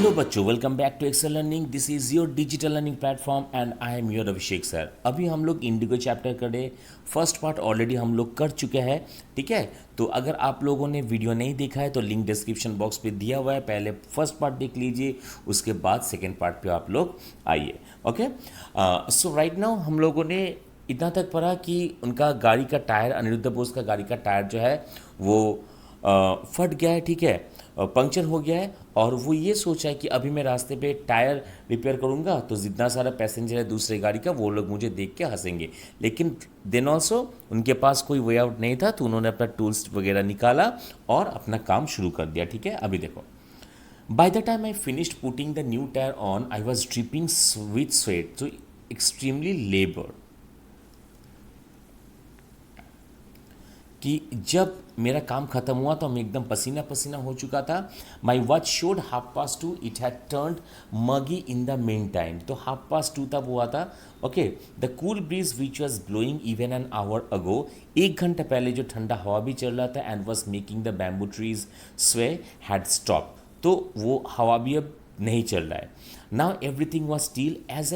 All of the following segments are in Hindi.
हेलो बच्चों, welcome back to excel learning. This is your digital learning platform and I am your Abhishek sir. अभी हम लोग इंडिगो चैप्टर करे, फर्स्ट पार्ट ऑलरेडी हम लोग कर चुके हैं। ठीक है, तो अगर आप लोगों ने वीडियो नहीं देखा है तो लिंक डिस्क्रिप्शन बॉक्स पे दिया हुआ है, पहले फर्स्ट पार्ट देख लीजिए, उसके बाद सेकेंड पार्ट पे आप लोग आइए। ओके, सो राइट नाउ हम लोगों ने इतना तक पढ़ा कि उनका गाड़ी का टायर, अनिरुद्ध बोस का गाड़ी का टायर जो है वो फट गया है। ठीक है, पंक्चर हो गया है और वो ये सोचा है कि अभी मैं रास्ते पे टायर रिपेयर करूँगा तो जितना सारा पैसेंजर है दूसरे गाड़ी का वो लोग मुझे देख के हंसेंगे। लेकिन देन ऑल्सो उनके पास कोई वे आउट नहीं था, तो उन्होंने अपना टूल्स वगैरह निकाला और अपना काम शुरू कर दिया। ठीक है, अभी देखो, by the time I finished putting the new tyre on I was dripping with sweat, तो एक्सट्रीमली लेबर, कि जब मेरा काम खत्म हुआ तो मैं एकदम पसीना पसीना हो चुका था। My watch showed 2:30, it had turned muggy in the meantime, तो 2:30 तब हुआ था। Okay, the cool breeze which was blowing even an hour ago, 1 घंटा पहले जो ठंडा हवा भी चल रहा था, and was making the bamboo trees sway had stop, तो वो हवा भी अब नहीं चल रहा है। Now everything was still as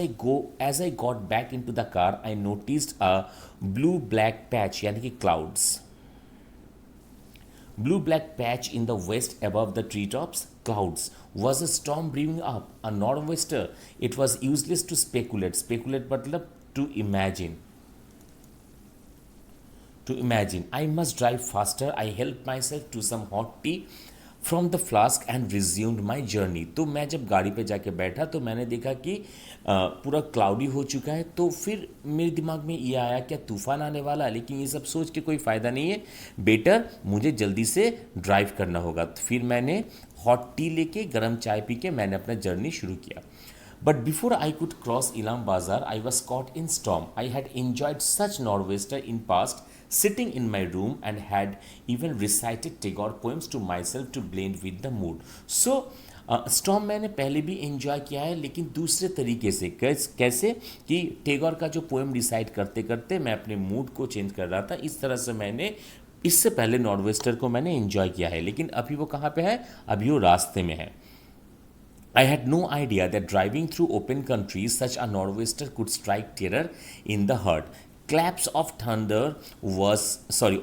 I got back into the car I noticed a blue black patch, यानी कि clouds, blue black patch in the west above the treetops. Clouds. Was a storm brewing up, a nor'wester? It was useless to speculate. Speculate मतलब to imagine. To imagine. I must drive faster. I helped myself to some hot tea from the flask and resumed my journey. तो मैं जब गाड़ी पे जाके बैठा तो मैंने देखा कि पूरा क्लाउडी हो चुका है, तो फिर मेरे दिमाग में ये आया क्या तूफान आने वाला है, लेकिन ये सब सोच के कोई फ़ायदा नहीं है, बेटर मुझे जल्दी से ड्राइव करना होगा। तो फिर मैंने हॉट टी लेके गर्म चाय पी के मैंने अपना जर्नी शुरू किया। But before I could cross Ilam Bazar, I was caught in storm. I had enjoyed such nor'wester in past, sitting in my room, and had even recited Tagore poems to myself to blend with the mood. So, storm मैंने पहले भी एंजॉय किया है, लेकिन दूसरे तरीके से। कैसे कि टेगोर का जो पोएम डिसाइड करते करते मैं अपने मूड को चेंज कर रहा था, इस तरह से मैंने इससे पहले नॉर्वेस्टर को मैंने एंजॉय किया है। लेकिन अभी वो कहाँ पे है, अभी वो रास्ते में है। I had no idea that driving through open countries, such a nor'wester could strike terror in the heart. Claps of thunder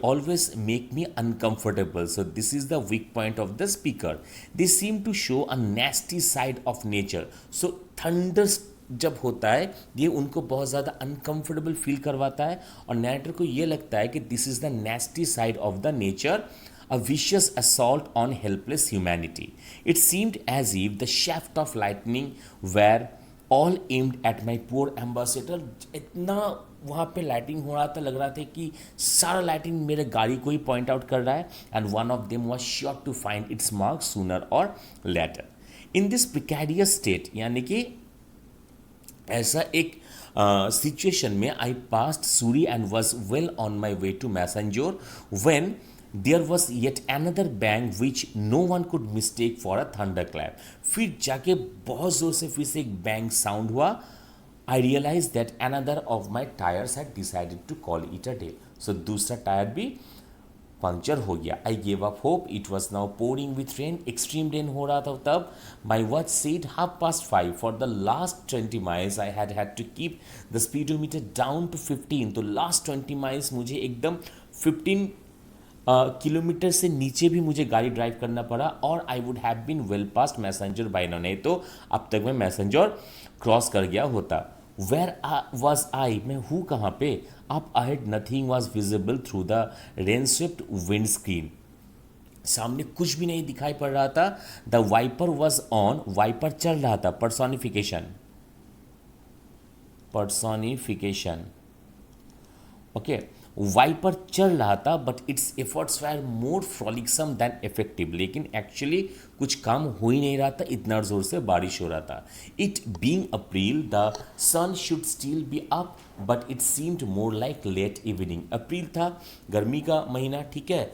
always make me uncomfortable. So this is the weak point of the speaker. They seem to show a nasty side of nature. So thunder जब होता है ये उनको बहुत ज़्यादा अनकंफर्टेबल फील करवाता है, और नैरेटर को ये लगता है कि this is the नेस्टी side of the nature, a vicious assault on helpless humanity. It seemed as if the shaft of lightning were all aimed at my poor ambassador. इतना वहाँ पे लाइटिंग हो रहा था, लग रहा था कि सारा लाइटिंग मेरे गाड़ी को ही पॉइंट आउट कर रहा है, and one of them was sure to find its mark sooner or later. In this precarious state, यानी कि ऐसा एक सिचुएशन में I passed Suri and was well on my way to Massanjore when there was yet another bang which no one could mistake for a thunderclap. फिर जाके बहुत ज़ोर से फिर से एक बैंग साउंड हुआ। I realized that another of my tires had decided to call it a day. So दूसरा टायर भी पंक्चर हो गया। I gave up hope. It was now pouring with rain. Extreme rain हो रहा था तब। My watch said 5:30. For the last 20 miles I had to keep the speedometer down to 15. तो last 20 miles मुझे एकदम 15 किलोमीटर से नीचे भी मुझे गाड़ी ड्राइव करना पड़ा, और I would have been well past messenger by now, नहीं तो अब तक मैं मैसेंजर क्रॉस कर गया होता। वेयर वॉज आई, मैं हूँ कहाँ पे? Up ahead nothing was visible through the rain swept windscreen, सामने कुछ भी नहीं दिखाई पड़ रहा था। The wiper was on, wiper चल रहा था। पर्सोनिफिकेशन, ओके, वाइपर चल रहा था, but its efforts were more frolicsome than effective, लेकिन एक्चुअली कुछ काम हो ही नहीं रहा था, इतना ज़ोर से बारिश हो रहा था। It being April the sun should still be up, but it seemed more like late evening. April था, गर्मी का महीना, ठीक है,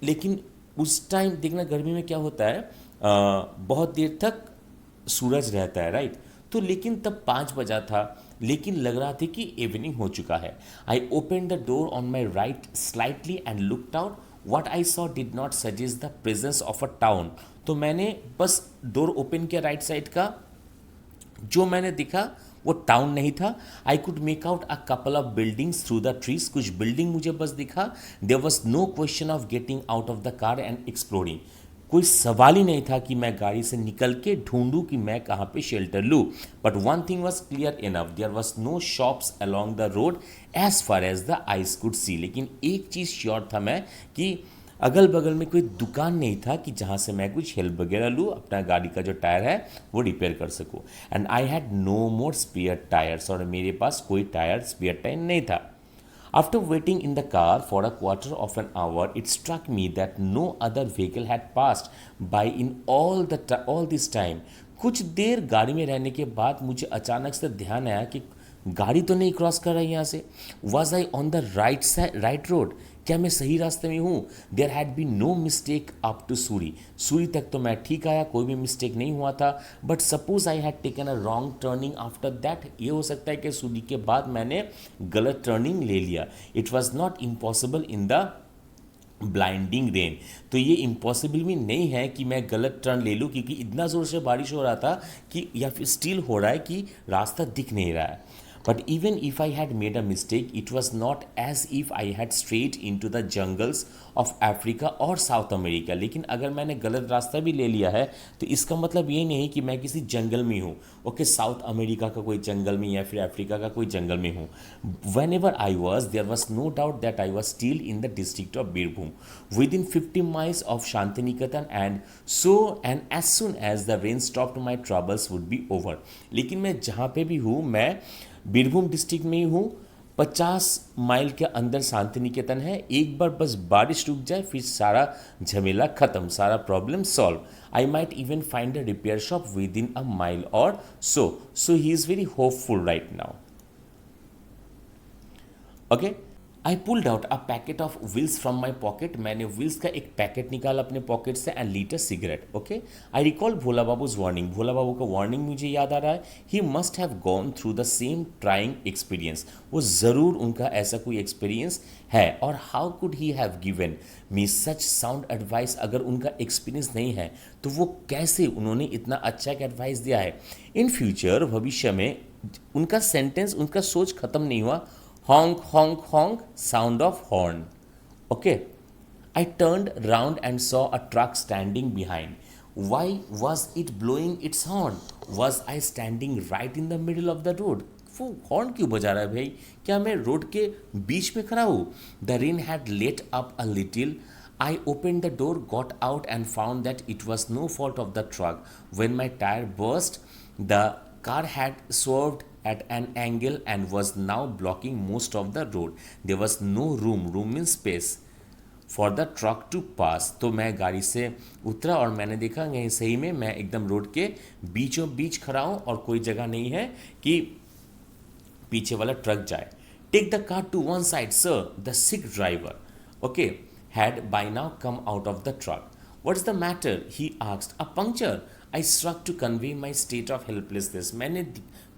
लेकिन उस टाइम देखना गर्मी में क्या होता है, बहुत देर तक सूरज रहता है, राइट। तो लेकिन तब 5 बजा था, लेकिन लग रहा था कि इवनिंग हो चुका है। I open the door on my right slightly and looked out. What I saw did not suggest the presence of a town. तो मैंने बस डोर ओपन किया राइट साइड का, जो मैंने दिखा वो टाउन नहीं था। I could make out a couple of buildings through the trees, कुछ बिल्डिंग मुझे बस दिखा। There was no question of getting out of the car and exploring, कोई सवाल ही नहीं था कि मैं गाड़ी से निकल के ढूंढूं कि मैं कहाँ पे शेल्टर लूँ। But one thing was clear enough, there was no shops along the road as far as the eyes could see. लेकिन एक चीज़ श्योर था मैं कि अगल बगल में कोई दुकान नहीं था कि जहाँ से मैं कुछ हेल्प वगैरह लूँ, अपना गाड़ी का जो टायर है वो रिपेयर कर सकूँ। And I had no more spare tyres, और मेरे पास कोई टायर स्पेयर टायर नहीं था। After waiting in the car for a quarter of an hour, it struck me that no other vehicle had passed by in all this time. कुछ देर गाड़ी में रहने के बाद मुझे अचानक से ध्यान आया कि गाड़ी तो नहीं क्रॉस कर रही यहाँ से। Was I on the right road, क्या मैं सही रास्ते में हूँ? There had be no mistake up to Suri, Suri तक तो मैं ठीक आया, कोई भी मिस्टेक नहीं हुआ था। But suppose I had taken a wrong turning after that, ये हो सकता है कि सूरी के बाद मैंने गलत टर्निंग ले लिया। It was not impossible in the blinding rain, तो ये इम्पॉसिबल भी नहीं है कि मैं गलत टर्न ले लूँ, क्योंकि इतना ज़ोर से बारिश हो रहा था कि, या फिर स्टिल हो रहा है कि रास्ता दिख नहीं रहा है। But even if I had made a mistake, it was not as if I had strayed into the jungles of Africa or South America. लेकिन अगर मैंने गलत रास्ता भी ले लिया है तो इसका मतलब ये नहीं कि मैं किसी जंगल में हूँ, ओके, साउथ अमेरिका का कोई जंगल में या फिर अफ्रीका का कोई जंगल में हूँ। Whenever I was, there was no doubt that I was still in the district of Birbhum, within 50 miles of Shantiniketan, and as soon as the rain stopped, my troubles would be over. लेकिन मैं जहाँ पे भी हूँ, मैं बीरभूम डिस्ट्रिक्ट में ही हूँ, 50 माइल के अंदर शांति निकेतन है। एक बार बस बारिश रुक जाए फिर सारा झमेला खत्म, सारा problem solve. I might even find a repair shop within a mile or so he is very hopeful right now. Okay, I pulled out a packet of Wills from my pocket, मैंने विल्स का एक पैकेट निकाला अपने पॉकेट से, and lit a cigarette. Okay, I recall Bhola Babu's warning, Bhola Babu का वार्निंग मुझे याद आ रहा है। He must have gone through the same trying experience, वो ज़रूर उनका ऐसा कोई एक्सपीरियंस है। और how could he have given me such sound advice, अगर उनका एक्सपीरियंस नहीं है तो वो कैसे उन्होंने इतना अच्छा एक एडवाइस दिया है। इन फ्यूचर, भविष्य में, उनका सेंटेंस, उनका सोच खत्म नहीं हुआ। Honk, honk, honk, sound of horn. Okay. I turned round and saw a truck standing behind. Why was it blowing its horn? Was I standing right in the middle of the road? वो हॉर्न क्यों बजा रहा है भाई? क्या मैं रोड के बीच में खड़ा हूँ? The rain had let up a little. I opened the door, got out, and found that it was no fault of the truck. When my tire burst, the car had swerved at an angle and was now blocking most of the road. There was no room means space, for the truck to pass. तो मैं गाड़ी से उतरा और मैंने देखा कि सही में मैं एकदम रोड के बीचों बीच खड़ा हूँ और कोई जगह नहीं है कि पीछे वाला ट्रक जाए। Take the car to one side sir, the Sikh driver, okay, had by now come out of the truck. What's the matter? He asked. A puncture? I struck to convey my state of helplessness. मैंने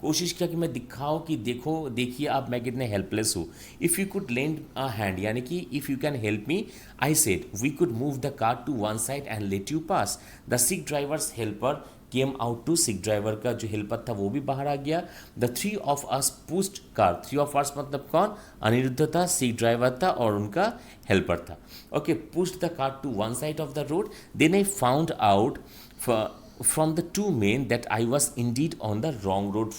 कोशिश किया कि मैं दिखाऊं कि देखो, देखिए आप, मैं कितने हेल्पलेस हूँ। If you could lend a hand, यानी कि if you can help me, I said, we could move the car to one side and let you pass. The Sikh driver's helper came out too, Sikh driver का जो हेल्पर था वो भी बाहर आ गया। The three of us pushed car, three of us मतलब कौन? अनिरुद्ध था, सिक ड्राइवर था और उनका हेल्पर था। Okay, pushed the car to one side of the road. Then I found out from the two men that I was indeed on the wrong road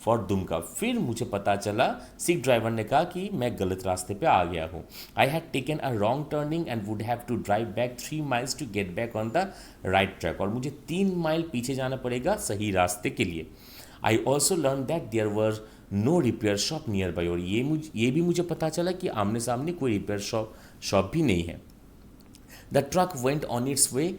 for Dumka. फिर मुझे पता चला, सिख ड्राइवर ने कहा कि मैं गलत रास्ते पे आ गया हूँ। I had taken a wrong turning and would have to drive back 3 miles to get back on the right track, और मुझे 3 माइल पीछे जाना पड़ेगा सही रास्ते के लिए। I also learn that there were no repair shop nearby, और ये भी मुझे पता चला कि आमने सामने कोई रिपेयर शॉप भी नहीं है। The truck went on it's way.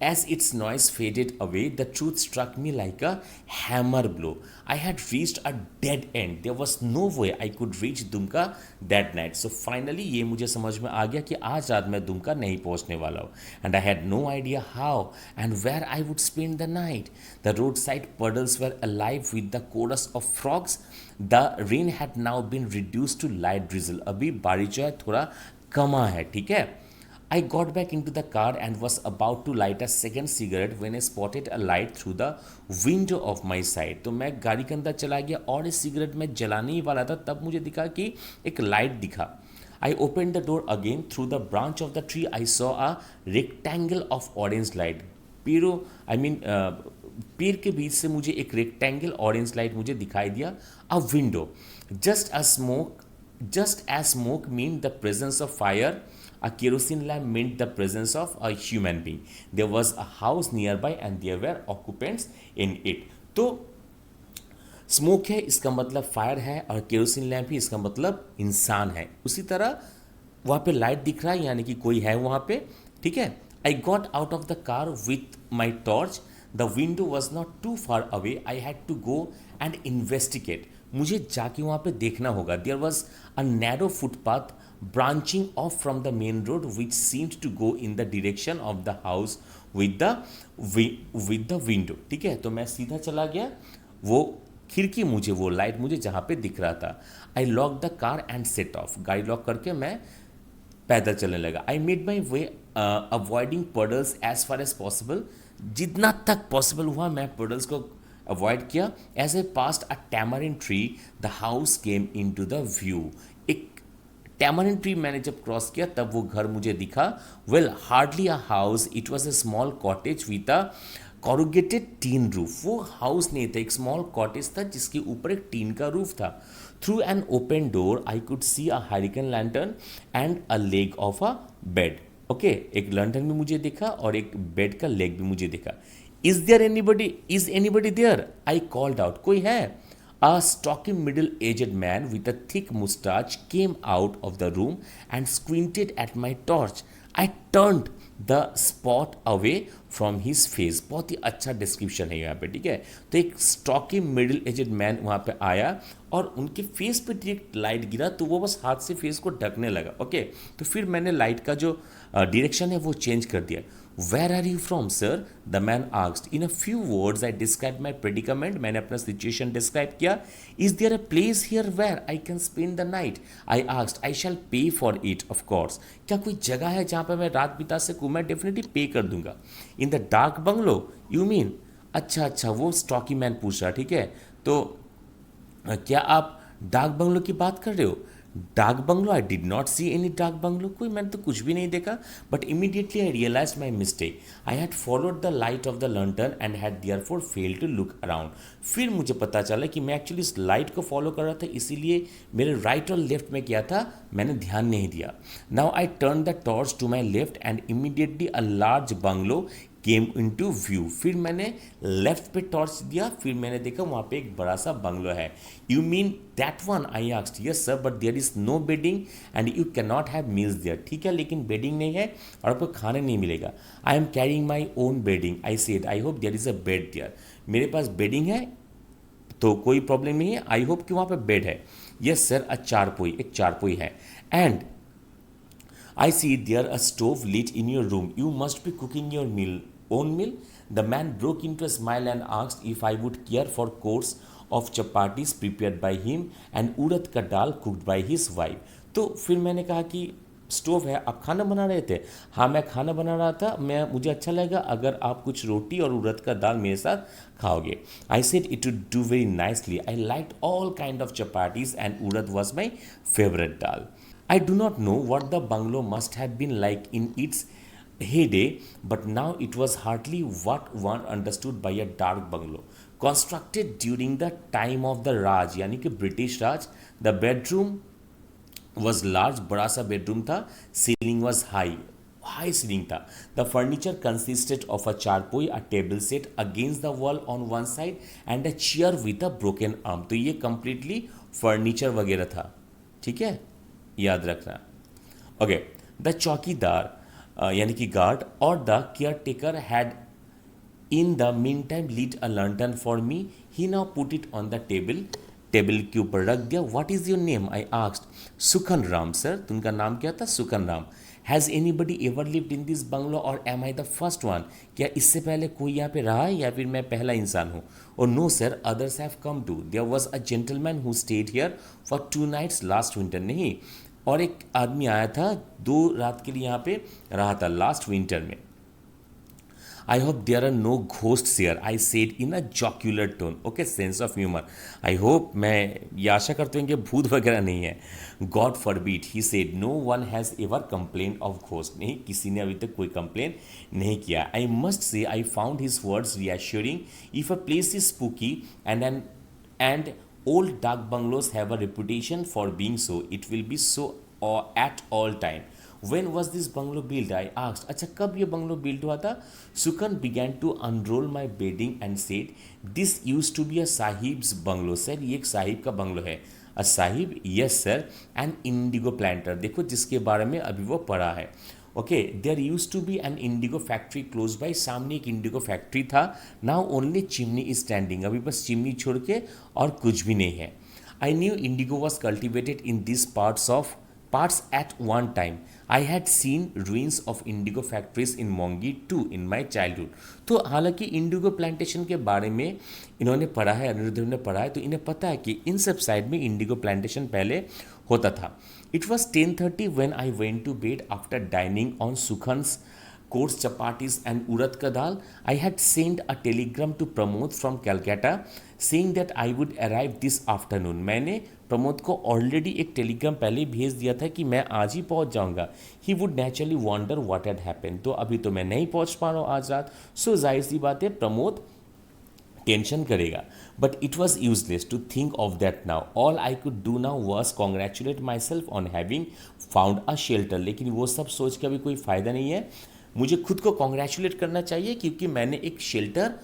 As its noise faded away, the truth struck me like a hammer blow. I had reached a dead end. There was no way I could reach Dumka that night. So finally, ये मुझे समझ में आ गया कि आज रात मैं दुमका नहीं पहुंचने वाला हूँ. And I had no idea how and where I would spend the night. The roadside puddles were alive with the chorus of frogs. The rain had now been reduced to light drizzle. अभी बारिश जो है थोड़ा कमा है, ठीक है. I got back into the car and was about to light a second cigarette when I spotted a light through the window of my side. तो मैं गाड़ी के अंदर चला गया और इस सिगरेट में जलाने ही वाला था, तब मुझे दिखा कि एक लाइट दिखा. I opened the door again. Through the branch of the tree, I saw a rectangle of orange light. पेड़ों आई मीन पेड़ के बीच से मुझे एक रेक्टेंगल ऑरेंज लाइट मुझे दिखाई दिया. अ window. Just as smoke meant the presence of fire, a kerosene lamp meant the presence of a human being. There was a house nearby and there were occupants in it. तो स्मोक है इसका मतलब फायर है और केरोसिन लैम्प ही इसका मतलब इंसान है. उसी तरह वहाँ पे लाइट दिख रहा है यानी कि कोई है वहाँ पे. ठीक है. I got out of the car with my torch. The window was not too far away. I had to go and investigate. मुझे जाके वहाँ पे देखना होगा. There was a narrow footpath branching off from the main road which seemed to go in the direction of the house with the window. ठीक है. तो मैं सीधा चला गया वो खिड़की मुझे वो लाइट मुझे जहाँ पे दिख रहा था. I lock the car and set off. गाड़ी लॉक करके मैं पैदल चलने लगा. I made my way avoiding puddles as far as possible. जितना तक पॉसिबल हुआ मैं पडल्स को अवॉइड किया. As a passed a tamarind tree the house came into the view. एक टैमरिन ट्री मैंने जब क्रॉस किया तब वो घर मुझे दिखा. Well hardly a house, it was a small cottage with a corrugated tin roof. वो हाउस नहीं था, एक स्मॉल कॉटेज था जिसके ऊपर एक टीन का रूफ था. Through an open door I could see a hurricane lantern and a leg of a bed. Okay, एक लैंटर्न भी मुझे दिखा और एक बेड का लेग भी मुझे दिखा. Is anybody there? I called out. कोई है? A stocky middle-aged man with a thick mustache came out of the room and squinted at my torch. I turned the spot away from his face. बहुत ही अच्छा डिस्क्रिप्शन है यहाँ पे. ठीक है. तो एक स्टॉकी मिडिल एजेड मैन वहाँ पे आया और उनके फेस पे डायरेक्ट लाइट गिरा तो वो बस हाथ से फेस को ढकने लगा. ओके. तो फिर मैंने लाइट का जो डायरेक्शन है वो चेंज कर दिया. Where are you from, sir? The man asked. In a few words, I described my predicament. मैंने अपना situation describe किया. Is there a place here where I can spend the night? I asked. I shall pay for it, of course. क्या कोई जगह है जहाँ पे मैं रात बिता सकूँ? मैं definitely पे कर दूंगा. In the dark bungalow? You mean? अच्छा वो स्टॉकी मैन पूछ रहा. ठीक है. तो क्या आप डार्क बंगलो की बात कर रहे हो? Dark bungalow? I did not see any dark bungalow. कोई मैंने तो कुछ भी नहीं देखा. But immediately I realise my mistake. I had followed the light of the lantern and had therefore failed to look around. फिर मुझे पता चला कि मैं एक्चुअली इस लाइट को फॉलो कर रहा था, इसीलिए मेरे राइट और लेफ्ट में क्या था मैंने ध्यान नहीं दिया. Now I turn the torch to my left and immediately a large bungalow came into view. फिर मैंने लेफ्ट पे टॉर्च दिया. फिर मैंने देखा वहाँ पे एक बड़ा सा बंगलो है. You mean that one? I asked. Yes sir, but there is no bedding and you can not have meals there. ठीक है, लेकिन बेडिंग नहीं है और आपको खाना नहीं मिलेगा. I am carrying my own bedding. I said I hope there is a bed there. मेरे पास बेडिंग है तो कोई प्रॉब्लम नहीं है. आई होप कि वहाँ पे बेड है. यस सर, एक चारपोई है. And I see there a stove lit in your room. You must be cooking your own meal. The man broke into a smile and asked if I would care for course of chapatis prepared by him and urad ka dal cooked by his wife. तो फिर मैंने कहा कि स्टोव है, आप खाना बना रहे थे? हाँ, मैं खाना बना रहा था. मुझे अच्छा लगेगा अगर आप कुछ रोटी और उड़द का दाल मेरे साथ खाओगे. I said it would do very nicely. I liked all kind of chapatis and urad was my favourite dal. I do not know what the bungalow must have been like in its heyday, but now it was hardly what one understood by a dark bungalow. Constructed during the time of the Raj, यानी कि British Raj. The bedroom was large, बड़ा सा bedroom था. Ceiling was high ceiling था. The furniture consisted of a charpoi, a table set against the wall on one side, and a chair with a broken arm. तो ये completely furniture वगैरह था. ठीक है, याद रखना. ओके. द चौकीदार यानी कि गार्ड और the caretaker had in the meantime lit a lantern for me. He now put it on the table. Table के ऊपर रख दिया. What is your name? I asked. Sukhan Ram sir. तुमका नाम क्या था? Sukhan Ram. Has anybody ever lived in this bungalow or am I the first one? क्या इससे पहले कोई यहाँ पे रहा है या फिर मैं पहला इंसान हूँ? और no sir, others have come too. There was a gentleman who stayed here for 2 nights last winter. नहीं, और एक आदमी आया था 2 रात के लिए यहाँ पे रहा था लास्ट विंटर में। I hope there are no ghosts here, I said in a jocular tone. Okay, sense of humor. I hope, मैं ये आशा करते हैं कि भूत वगैरह नहीं है। God forbid, he said, no one has ever complained of ghost. नहीं, किसी ने अभी तक कोई कंप्लेन नहीं किया। I must say I found his words reassuring. If a place is spooky and old dark bungalows have a reputation for being so, it will be so at all time. When was this bungalow built? I asked. अच्छा कब ये बंगलो बिल्ड हुआ था? Sukan began to unroll my bedding and said, this used to be a sahib's bungalow. Sir ये एक साहिब का बंगलो है। A Sahib? Yes sir. An indigo planter. देखो जिसके बारे में अभी वो पढ़ा है। Okay, there use to be an indigo factory close by, सामने एक इंडिगो फैक्ट्री था। Now only chimney is standing, अभी बस चिमनी छोड़ के और कुछ भी नहीं है। I knew Indigo was cultivated in this parts at one time. I had seen ruins of indigo factories in Mongi too in my childhood. तो हालांकि इंडिगो प्लांटेशन के बारे में इन्होंने पढ़ा है, अनिरुद्ध ने पढ़ा है, तो इन्हें पता है कि इन सब साइड में इंडिगो प्लांटेशन पहले होता था। It was 10:30 when I went to bed after dining on Sukhan's coarse chapatis and urad ka dal. I had sent a telegram to Pramod from Calcutta saying that I would arrive this afternoon. मैंने प्रमोद को ऑलरेडी एक टेलीग्राम पहले भेज दिया था कि मैं आज ही पहुंच जाऊंगा। He would naturally wonder what had happened, तो अभी तो मैं नहीं पहुंच पा रहा हूँ आज रात। सो जाहिर सी बात है प्रमोद टेंशन करेगा। But it was useless to think of that now. All I could do now was congratulate myself on having found a shelter. लेकिन वो सब सोच के अभी कोई फ़ायदा नहीं है, मुझे खुद को कॉन्ग्रेचुलेट करना चाहिए क्योंकि मैंने एक शेल्टर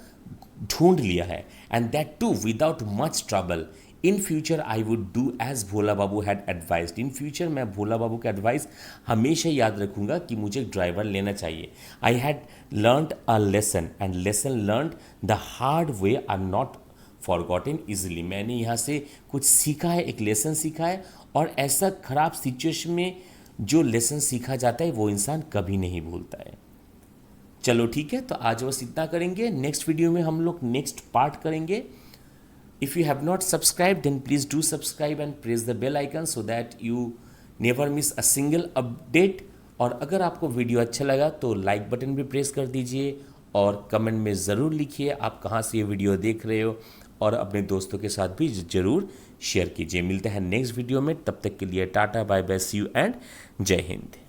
ढूंढ लिया है, and that too without much trouble. In future I would do as Bhola Babu had advised. In future मैं भोला बाबू का एडवाइस हमेशा याद रखूंगा कि मुझे एक ड्राइवर लेना चाहिए। I had learned a lesson and lesson learned the hard way are not forgotten easily. मैंने यहाँ से कुछ सीखा है, एक लेसन सीखा है, और ऐसा खराब सिचुएशन में जो लेसन सीखा जाता है वो इंसान कभी नहीं भूलता है। चलो ठीक है, तो आज बस इतना करेंगे। नेक्स्ट वीडियो में हम लोग नेक्स्ट पार्ट करेंगे। If you have not subscribed, then please do subscribe and press the bell icon so that you never miss a single update. और अगर आपको वीडियो अच्छा लगा तो लाइक बटन भी प्रेस कर दीजिए और कमेंट में ज़रूर लिखिए आप कहाँ से ये वीडियो देख रहे हो, और अपने दोस्तों के साथ भी ज़रूर शेयर कीजिए। मिलते हैं नेक्स्ट वीडियो में, तब तक के लिए tata bye bye, see you एंड जय हिंद।